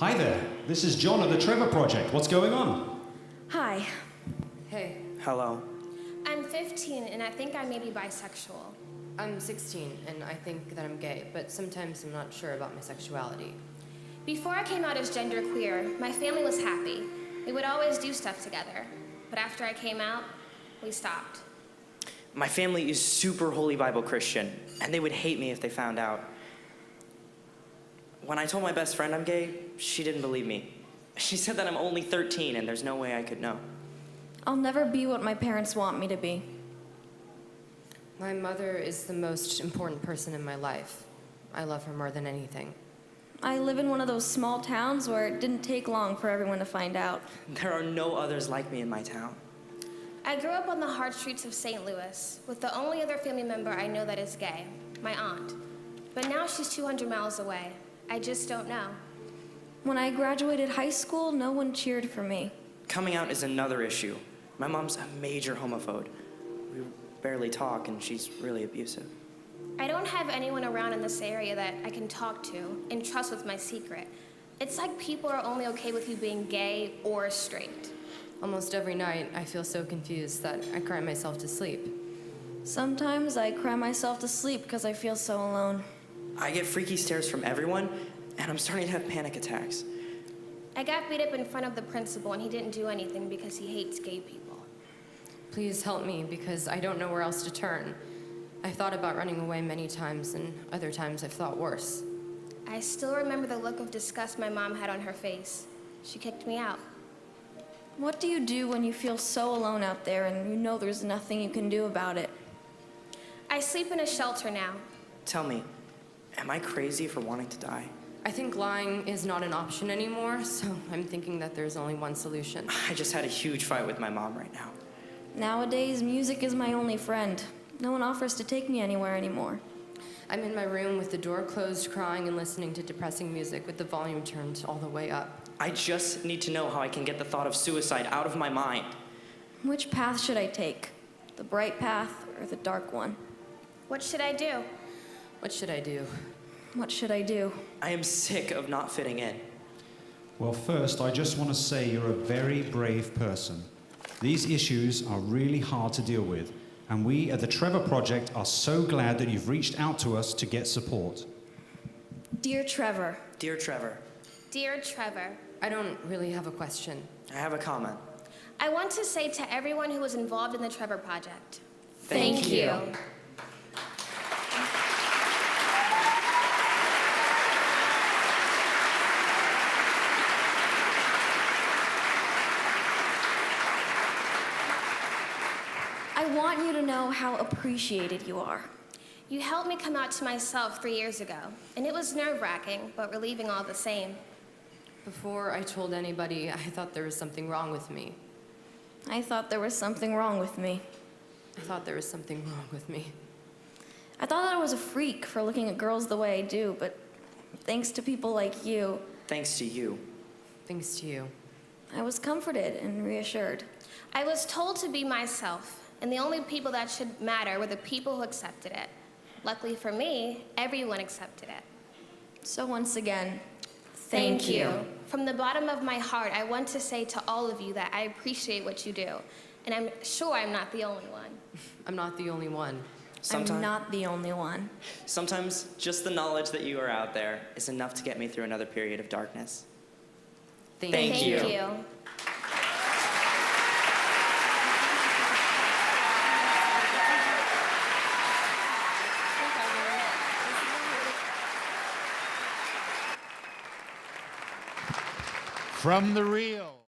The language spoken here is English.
Hi there, this is John of the Trevor Project. What's going on? Hi. Hey, Hello. I'm 15 and I think I may be bisexual. I'm 16 and I think that I'm gay, but sometimes I'm not sure about my sexuality. Before I came out as genderqueer, my family was happy. We would always do stuff together. But after I came out, we stopped. My family is super Holy Bible Christian, and they would hate me if they found out. When I told my best friend I'm gay, she didn't believe me. She said that I'm only 13 and there's no way I could know. I'll never be what my parents want me to be. My mother is the most important person in my life. I love her more than anything. I live in one of those small towns where it didn't take long for everyone to find out. There are no others like me in my town. I grew up on the hard streets of St. Louis with the only other family member I know that is gay, my aunt. But now she's 200 miles away. I just don't know. When I graduated high school, no one cheered for me. Coming out is another issue. My mom's a major homophobe. We barely talk, and she's really abusive. I don't have anyone around in this area that I can talk to and trust with my secret. It's like people are only okay with you being gay or straight. Almost every night, I feel so confused that I cry myself to sleep. Sometimes I cry myself to sleep because I feel so alone. I get freaky stares from everyone, and I'm starting to have panic attacks. I got beat up in front of the principal and he didn't do anything because he hates gay people. Please help me because I don't know where else to turn. I thought about running away many times, and other times I've thought worse. I still remember the look of disgust my mom had on her face. She kicked me out. What do you do when you feel so alone out there and you know there's nothing you can do about it? I sleep in a shelter now. Tell me, am I crazy for wanting to die? I think lying is not an option anymore, so I'm thinking that there's only one solution. I just had a huge fight with my mom right now. Nowadays, music is my only friend. No one offers to take me anywhere anymore. I'm in my room with the door closed, crying and listening to depressing music with the volume turned all the way up. I just need to know how I can get the thought of suicide out of my mind. Which path should I take? The bright path or the dark one? What should I do? What should I do? What should I do? I am sick of not fitting in. Well, first, I just want to say you're a very brave person. These issues are really hard to deal with, and we at the Trevor Project are so glad that you've reached out to us to get support. Dear Trevor. Dear Trevor, Dear Trevor, I don't really have a question. I have a comment. I want to say to everyone who was involved in the Trevor Project, Thank you. I want you to know how appreciated you are. You helped me come out to myself 3 years ago, and it was nerve-wracking, but relieving all the same. Before I told anybody, I thought there was something wrong with me. I thought there was something wrong with me. I thought there was something wrong with me. I thought that I was a freak for looking at girls the way I do, but thanks to people like you, Thanks to you. Thanks to you. I was comforted and reassured. I was told to be myself, and the only people that should matter were the people who accepted it. Luckily for me, everyone accepted it. So once again, Thank you. From the bottom of my heart, I want to say to all of you that I appreciate what you do, and I'm sure I'm not the only one. I'm not the only one. I'm not the only one. Sometimes just the knowledge that you are out there is enough to get me through another period of darkness. Thank you. Thank you. From the real